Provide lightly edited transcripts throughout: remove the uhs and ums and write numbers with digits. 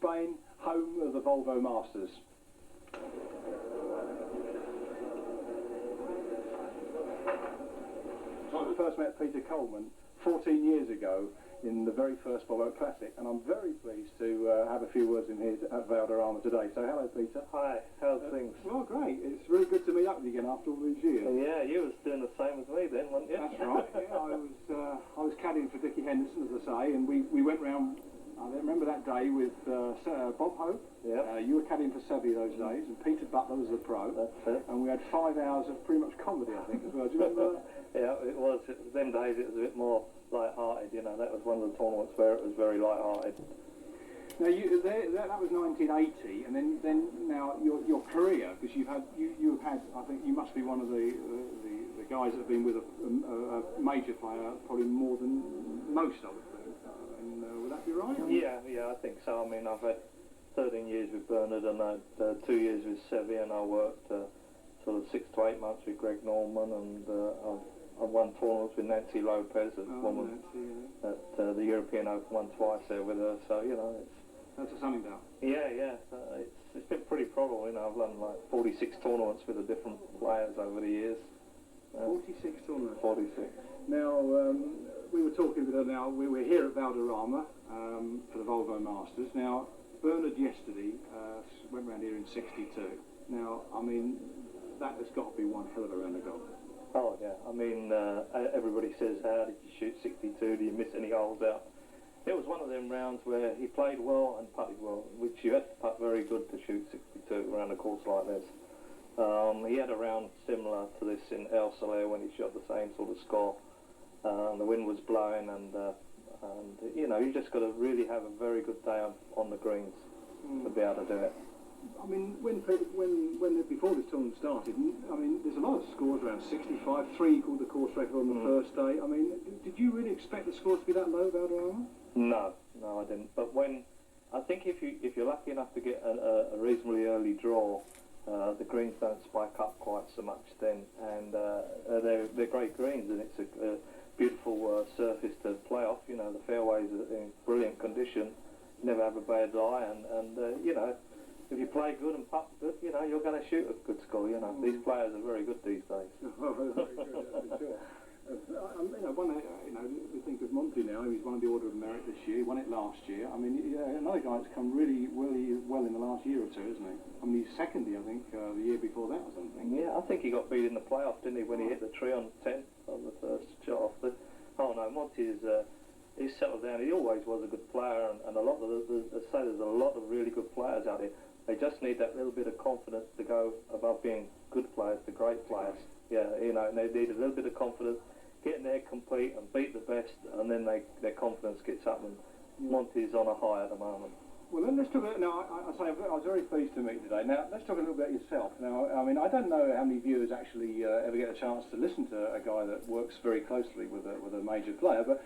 Spain, home of the Volvo Masters. I first met Peter Coleman 14 years ago in the very first Volvo Classic, and I'm very pleased to have a few words in here at Valderrama today. So hello, Peter. Hi, how's things? Well, great. It's really good to meet up with you again after all these years. Yeah, you was doing the same as me then, weren't you? That's right. Yeah, I was caddying for Dickie Henderson, as I say, and we went round. I remember that day with Bob Hope. Yeah. You were caddying for Sevi those days, and Peter Butler was the pro. That's it. And we had 5 hours of pretty much comedy, I think, as well. Do you remember that? Yeah, it was. Them days it was a bit more light-hearted, you know. That was one of the tournaments where it was very light-hearted. Now that was 1980, and then now your career, because you've had I think you must be one of the guys that have been with a major player probably more than most, I would think. Would that be right? Yeah, I think so. I mean, I've had 13 years with Bernhard, and I had 2 years with Sevi, and I worked sort of 6 to 8 months with Greg Norman, and I've won tournaments with Nancy Lopez, at the European Open, won twice there with her. So you know, that's a something now. Yeah. It's been pretty probable. You know, I've won like 46 tournaments with the different players over the years. 46 tournaments. 46. Now we were talking with her. Now we're here at Valderrama for the Volvo Masters. Now Bernhard yesterday went round here in '62. Now I mean that has got to be one hell of a round of golf. Oh yeah, I mean everybody says, how did you shoot 62? Do you miss any holes out? It was one of them rounds where he played well and putted well, which you had to putt very good to shoot 62 around a course like this. He had a round similar to this in El Soler when he shot the same sort of score. The wind was blowing, and you know, you just got to really have a very good day on the greens to be able to do it. I mean, when before this tournament started, I mean, there's a lot of scores around 65. 3 equalled the course record on the first day. I mean, did you really expect the scores to be that low, Valderrama? No, I didn't. But I think if you're lucky enough to get a reasonably early draw, the greens don't spike up quite so much then, and they're great greens, and it's a beautiful surface to play off. You know, the fairways are in brilliant condition, never have a bad lie, and you know, if you play good and putt good, you know, you're going to shoot a good score. You know, these players are very good these days. Very good, for sure. We think of Monty now. He's won the Order of Merit this year. He won it last year. I mean, another guy that's come really well in the last year or two, isn't he? I mean, he's second, I think, the year before that or something. Yeah, I think he got beat in the playoff, didn't he, when he hit the tree on 10 on the first shot off the... Oh no, Monty is... he's settled down. He always was a good player, and a lot of there's a lot of really good players out there. They just need that little bit of confidence to go above being good players to great players. Yeah, you know, and they need a little bit of confidence, get in there, compete and beat the best, and then their confidence gets up, and Monty's on a high at the moment. Well, then let's talk about, now, I was very pleased to meet you today. Now, let's talk a little bit about yourself. Now, I mean, I don't know how many viewers actually ever get a chance to listen to a guy that works very closely with a major player, but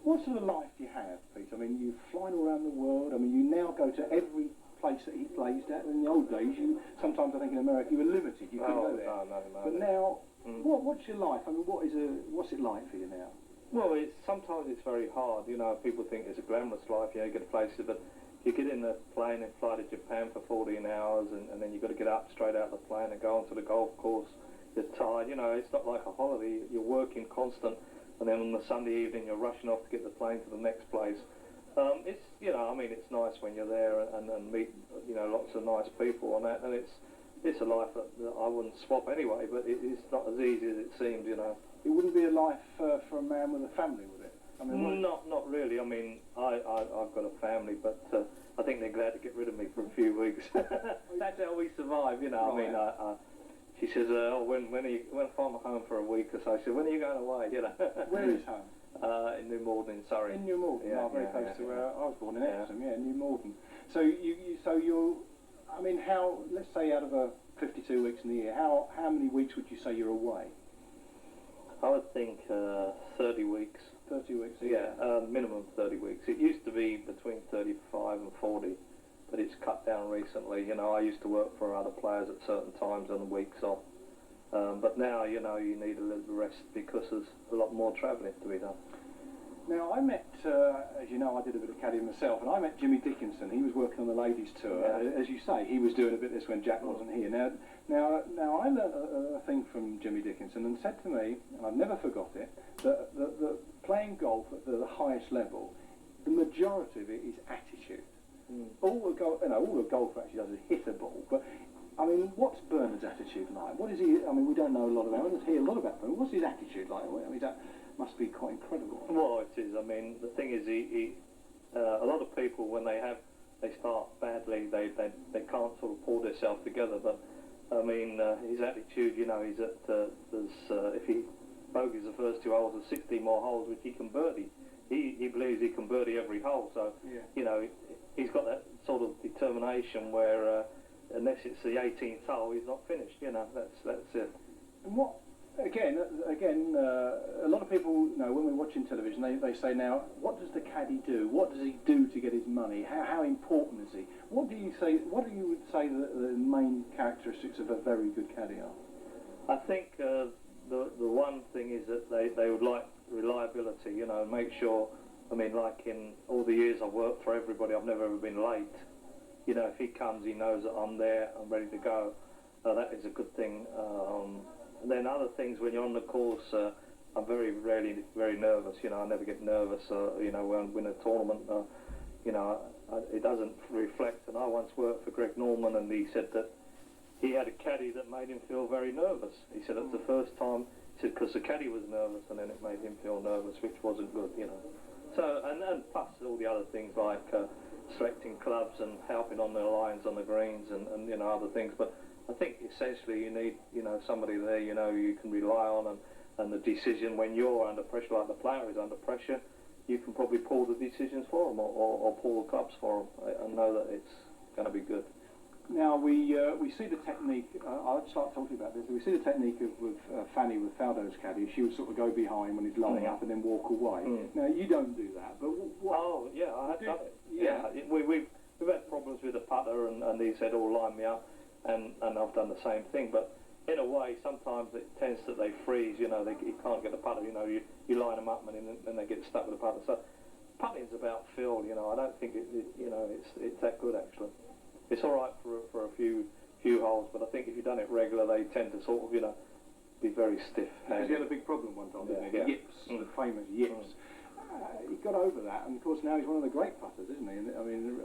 what sort of life do you have, Pete? I mean, you're flying all around the world. I mean, you now go to every place that he plays at. In the old days, sometimes I think in America you were limited. You couldn't go there. No. But now, what's your life? I mean, what's it like for you now? Well, sometimes it's very hard. You know, people think it's a glamorous life. You know, you get places, but you get in the plane and fly to Japan for 14 hours, and then you've got to get up straight out of the plane and go onto the golf course. You're tired. You know, it's not like a holiday. You're working constant, and then on the Sunday evening you're rushing off to get the plane to the next place. It's, you know, I mean, it's nice when you're there and meet, you know, lots of nice people and that, and it's a life that I wouldn't swap anyway, but it's not as easy as it seems, you know. It wouldn't be a life for a man with a family, would it? I mean, not really. I mean, I've got a family, but I think they're glad to get rid of me for a few weeks. That's how we survive, you know. Right. I mean, she says, when I'm home for a week or so, she said, when are you going away, you know? Where is home? In New Malden, in Surrey. In New Malden, very close to where I was born in Epsom, New Malden. So you're, I mean, how? Let's say out of 52 weeks in the year, how many weeks would you say you're away? I would think 30 weeks. 30 weeks. Minimum 30 weeks. It used to be between 35 and 40, but it's cut down recently. You know, I used to work for other players at certain times on the weeks off. But now, you know, you need a little rest because there's a lot more travelling to be done. Now, I met, as you know, I did a bit of caddying myself, and I met Jimmy Dickinson. He was working on the ladies' tour. Yeah. As you say, he was doing a bit of this when Jack wasn't here. Now, I learnt a thing from Jimmy Dickinson and said to me, and I've never forgot it, that playing golf at the highest level, the majority of it is attitude. All the golf actually does is hit a ball, but I mean, what's Bernhard's attitude like? What is he? I mean, we don't know a lot about him. We don't hear a lot about him. What's his attitude like? I mean, that must be quite incredible. Well, it is. I mean, the thing is, a lot of people when they start badly, they can't sort of pull themselves together. But I mean, his attitude, you know, he's at if he bogeys the first 2 holes, there's 16 more holes which he can birdie. He believes he can birdie every hole. So yeah. You know, he's got that sort of determination where unless it's the 18th hole, he's not finished. You know, that's it. And what? Again, a lot of people, you know, when we're watching television, they say now, what does the caddy do? What does he do to get his money? How important is he? What do you would say the main characteristics of a very good caddy are? I think the one thing is that they would like reliability, you know, make sure, I mean, like in all the years I've worked for everybody, I've never ever been late. You know, if he comes, he knows that I'm there, I'm ready to go. That is a good thing. And then other things, when you're on the course, I'm very rarely very nervous. You know, I never get nervous. You know, when I win a tournament, you know, it doesn't reflect. And I once worked for Greg Norman, and he said that he had a caddy that made him feel very nervous. He said that's the first time. He said because the caddy was nervous, and then it made him feel nervous, which wasn't good. You know. So and plus all the other things like selecting clubs and helping on the lines on the greens and you know other things, but. I think essentially you need, you know, somebody there, you know, you can rely on, and the decision when you're under pressure, like the player is under pressure, you can probably pull the decisions for them or pull the clubs for them and know that it's going to be good. Now we see the technique. I'll start talking about this. We see the technique with Fanny with Faldo's caddy. She would sort of go behind when he's lining up and then walk away. Now you don't do that, but oh yeah, I have done it. Yeah, we've had problems with the putter, and he said, "Oh, line me up." And I've done the same thing, but in a way, sometimes it tends that they freeze. You know, you can't get the putter. You know, you line them up, and then they get stuck with the putter. So putting's about feel. You know, I don't think you know it's that good actually. It's all right for a few holes, but I think if you've done it regular, they tend to sort of, you know, be very stiff. Because he had a big problem one time, didn't he? Yeah. Yips, the famous yips. He got over that, and of course now he's one of the great putters, isn't he? And,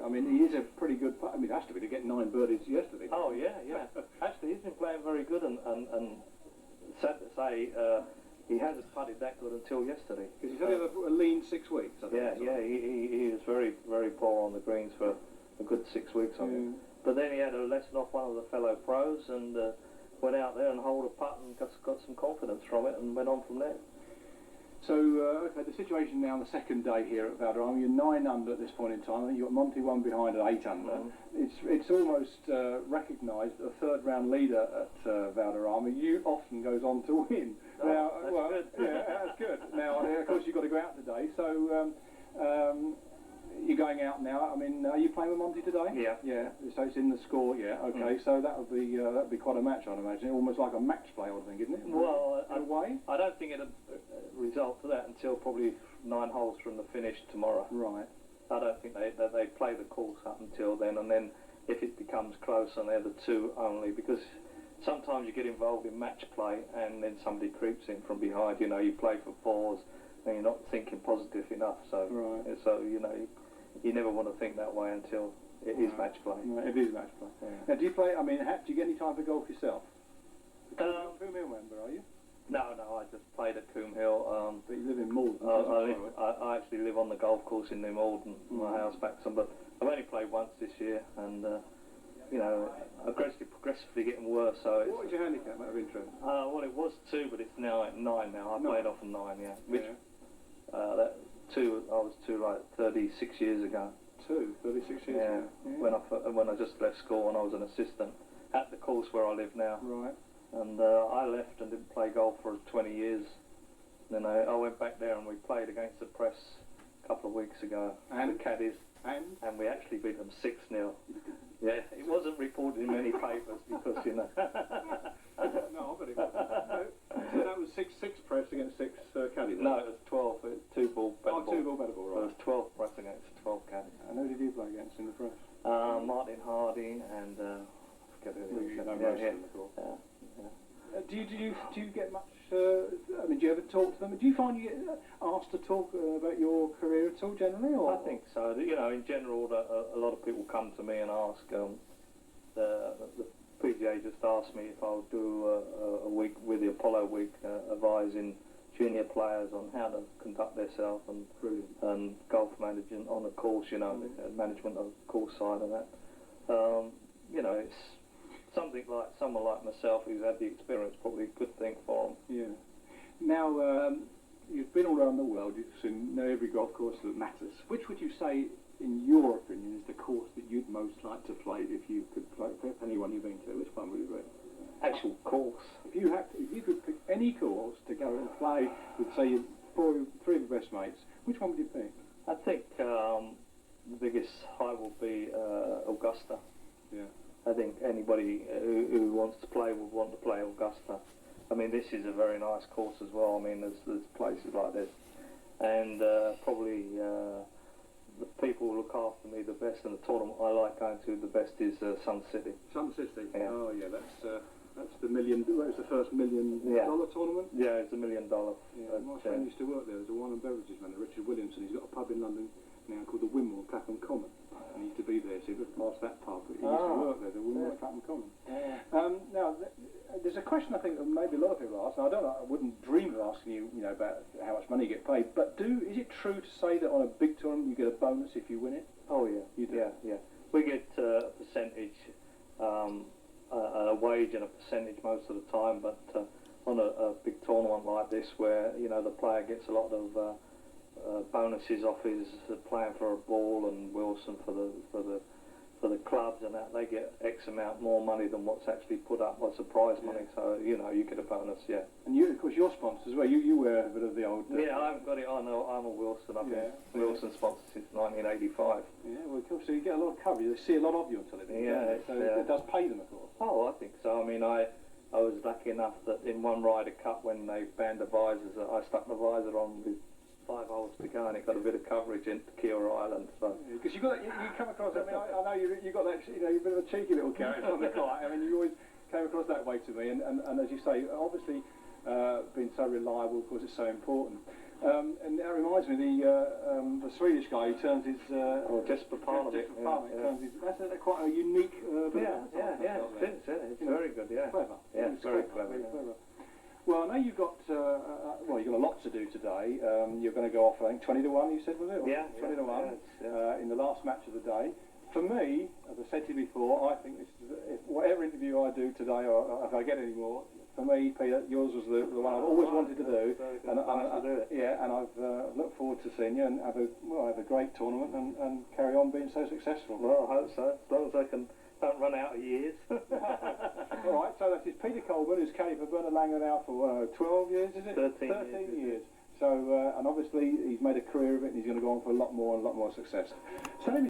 I mean, he is a pretty good putter. I mean, it has to be to get 9 birdies yesterday. Oh yeah. Actually, he's been playing very good, and sad to say, he hasn't putted that good until yesterday. Because he's had a lean 6 weeks. I think, he was very, very poor on the greens for a good 6 weeks. I think. But then he had a lesson off one of the fellow pros, and went out there and holed a putt and got some confidence from it, and went on from there. So, okay, the situation now on the second day here at Valderrama, you're 9 under at this point in time. You've got Monty 1 behind at 8 under. It's almost recognised that a third round leader at Valderrama, you often goes on to win. Oh, now, that's well, good. Yeah, that's good. Now, of course, you've got to go out today, so you're going out now. I mean, are you playing with Monty today? Yeah. Yeah. So it's in the score. Yeah. Okay. So that would be quite a match, I'd imagine. Almost like a match play, I would think, isn't it? Well, in a way. I don't think it'll result to that until probably 9 holes from the finish tomorrow. Right. I don't think they play the course up until then, and then if it becomes close, and they're the 2 only, because sometimes you get involved in match play and then somebody creeps in from behind. You know, you play for 4s and you're not thinking positive enough. So, right. So you know, you never want to think that way until it is match play. Right, it is match play. Yeah. Now, do you play? I mean, do you get any time for golf yourself? Coombe Hill member, are you? No, I just played at Coombe Hill. But you live in Malden. I actually live on the golf course in New Malden, my house back some, but I've only played once this year, and you know, progressively getting worse. So what was your handicap out of interest? Well, it was 2, but it's now at 9 now. I played off a 9, yeah. Which yeah. 2, I was 2 like 36 years ago. 36 years yeah. ago. Yeah. When I just left school and I was an assistant at the course where I live now. Right. And I left and didn't play golf for 20 years. Then I went back there and we played against the press a couple of weeks ago. And the caddies. And we actually beat them 6-0. Yeah, it wasn't reported in many papers because, you know. No, but it wasn't. So that was 6 press against 6 caddies. No, it was 12. 2 ball. Oh, 2 Spain, and I forget who the You other know most of them, of course. yeah. Do you get much? I mean, do you ever talk to them? Do you find you get asked to talk about your career at all generally? Or? I think so. You know, in general, a lot of people come to me and ask. The PGA just asked me if I'll do a week with the Apollo Week, advising junior players on how to conduct themselves and golf management on the course. You know, the management of the course side of that. You know, it's something like someone like myself who's had the experience, probably a good thing for them. Yeah. Now, you've been all around the world. You've seen every golf course that matters. Which would you say, in your opinion, is the course that you'd most like to play if you could play anyone you've been to? Which one would it be? Actual course. If you could pick any course to go and play with, say, three of your best mates, which one would you pick? I think the biggest high will be Augusta. Yeah. I think anybody who wants to play would want to play Augusta. I mean, this is a very nice course as well. I mean, there's places like this, and probably the people who look after me the best in the tournament I like going to the best is Sun City. Sun City. Yeah. Oh yeah, that's the million. That was the first $1 million tournament. Yeah, it's $1 million. Yeah, my friend used to work there. There's a wine and beverages man, Richard Williamson. He's got a pub in London now called the Wimble on Clapham Common. And he used to be there, so he looked past that pub. But he used to work there, the Wimble on Clapham Common. Now, there's a question I think that maybe a lot of people ask, and I wouldn't dream of asking you, about how much money you get paid, but is it true to say that on a big tournament you get a bonus if you win it? Oh yeah, you do. Yeah. We get a percentage, a wage and a percentage most of the time, but on a big tournament like this, where the player gets a lot of bonuses off his playing for a ball, and Wilson for the clubs and that, they get X amount more money than what's actually put up as a prize money. So you get a bonus, yeah. And you, of course, your sponsors as well. You wear a bit of the old. Yeah, I haven't got it. I know I'm a Wilson. I've been Wilson sponsor since 1985. Yeah, well, of course, so you get a lot of coverage. They see a lot of you on television. Yeah, so it does pay them, of course. Oh, I think so. I mean, I was lucky enough that in one Ryder Cup, when they banned the visors, I stuck my visor on with 5 holes to go, and it got a bit of coverage into Kiora Island. So because you come across. I mean, I know you got that. You're a bit of a cheeky little character on the court. I mean, you always came across that way to me, and as you say, obviously being so reliable, of course, is so important. And that reminds me, the Swedish guy who turns his Jesper Parnevik. That's quite a unique. It's very good. Yeah, clever. Yeah, it's very clever. Well, I know you've got you've got a lot to do today. You're going to go off, I think, 20 to 1. You said, was it? Yeah, 20 to 1 in the last match of the day. For me, as I said to you before, I think this is, whatever interview I do today, or if I get any more, for me, Peter, yours was the one I've always wanted to do. And I've looked forward to seeing you and have a great tournament and carry on being so successful. Well, I hope so. As long as I don't run out of years. All right, so that is Peter Coleman, who's caddy for Bernhard Langer now for 12 years, is it? 13 years. So, and obviously he's made a career of it, and he's going to go on for a lot more and a lot more success. So let me